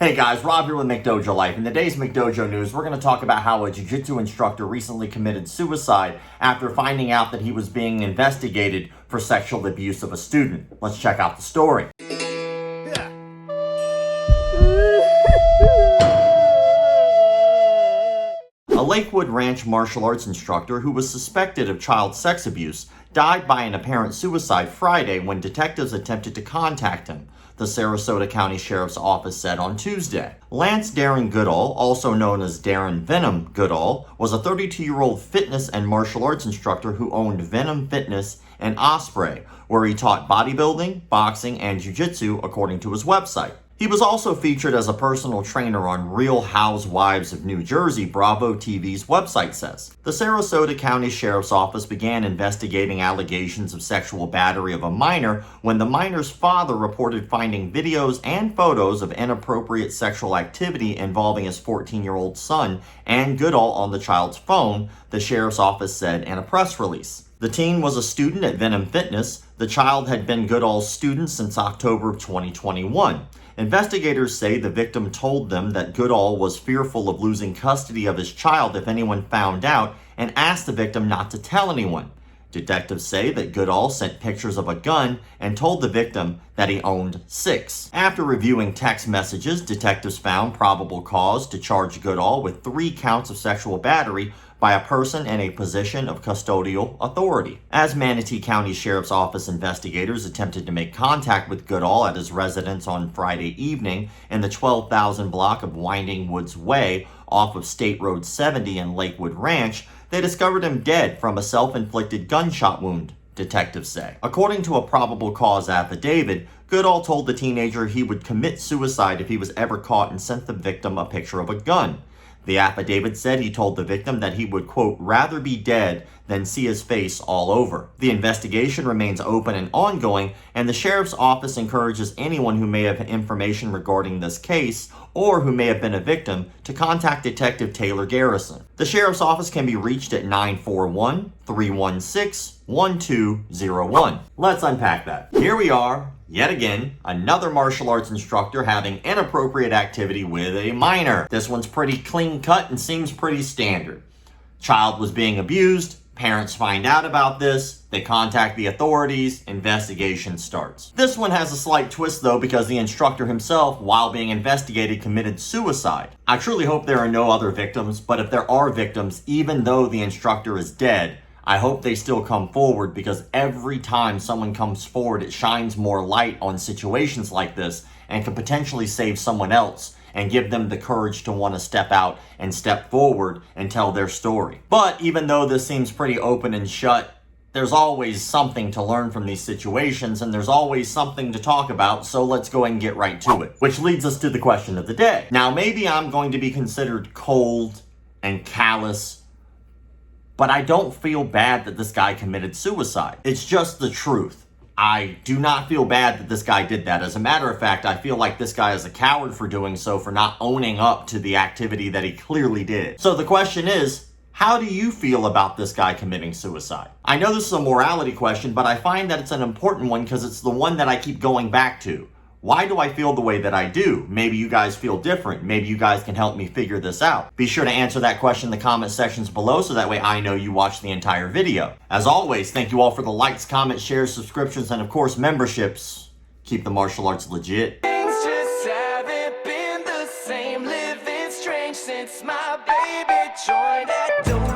Hey guys, Rob here with McDojoLife. In today's McDojo news, we're going to talk about how a jiu-jitsu instructor recently committed suicide after finding out that he was being investigated for sexual abuse of a student. Let's check out the story. A Lakewood Ranch martial arts instructor who was suspected of child sex abuse died by an apparent suicide Friday when detectives attempted to contact him, the Sarasota County Sheriff's Office said on Tuesday. Lance Darren Goodall, also known as Darren Venom Goodall, was a 32-year-old fitness and martial arts instructor who owned Venom Fitness and Osprey, where he taught bodybuilding, boxing, and jiu-jitsu according to his website. He was also featured as a personal trainer on Real Housewives of New Jersey, Bravo TV's website says. The Sarasota County Sheriff's Office began investigating allegations of sexual battery of a minor when the minor's father reported finding videos and photos of inappropriate sexual activity involving his 14-year-old son and Goodall on the child's phone, the Sheriff's Office said in a press release. The teen was a student at Venom Fitness. The child had been Goodall's student since October of 2021. Investigators say the victim told them that Goodall was fearful of losing custody of his child if anyone found out and asked the victim not to tell anyone. Detectives say that Goodall sent pictures of a gun and told the victim that he owned 6. After reviewing text messages, detectives found probable cause to charge Goodall with 3 counts of sexual battery by a person in a position of custodial authority. As Manatee County Sheriff's Office investigators attempted to make contact with Goodall at his residence on Friday evening in the 12,000 block of Winding Woods Way off of State Road 70 in Lakewood Ranch, they discovered him dead from a self-inflicted gunshot wound, detectives say. According to a probable cause affidavit, Goodall told the teenager he would commit suicide if he was ever caught and sent the victim a picture of a gun. The affidavit said he told the victim that he would, quote, rather be dead than see his face all over. The investigation remains open and ongoing, and the Sheriff's Office encourages anyone who may have information regarding this case or who may have been a victim to contact Detective Taylor Garrison. The Sheriff's Office can be reached at 941-316-1201. Let's unpack that. Here we are, yet again, another martial arts instructor having inappropriate activity with a minor. This one's pretty clean cut and seems pretty standard. Child was being abused. Parents find out about this, they contact the authorities, investigation starts. This one has a slight twist though because the instructor himself, while being investigated, committed suicide. I truly hope there are no other victims, but if there are victims, even though the instructor is dead, I hope they still come forward because every time someone comes forward, it shines more light on situations like this and can potentially save someone else and give them the courage to want to step out and step forward and tell their story. But even though this seems pretty open and shut, there's always something to learn from these situations and there's always something to talk about, so let's go ahead and get right to it. Which leads us to the question of the day. Now, maybe I'm going to be considered cold and callous, but I don't feel bad that this guy committed suicide. It's just the truth. I do not feel bad that this guy did that. As a matter of fact, I feel like this guy is a coward for doing so, for not owning up to the activity that he clearly did. So the question is, how do you feel about this guy committing suicide? I know this is a morality question, but I find that it's an important one because it's the one that I keep going back to. Why do I feel the way that I do? Maybe you guys feel different. Maybe you guys can help me figure this out. Be sure to answer that question in the comment sections below so that way I know you watched the entire video. As always, thank you all for the likes, comments, shares, subscriptions, and of course memberships. Keep the martial arts legit. Things just haven't been the same, living strange since my baby joined that door.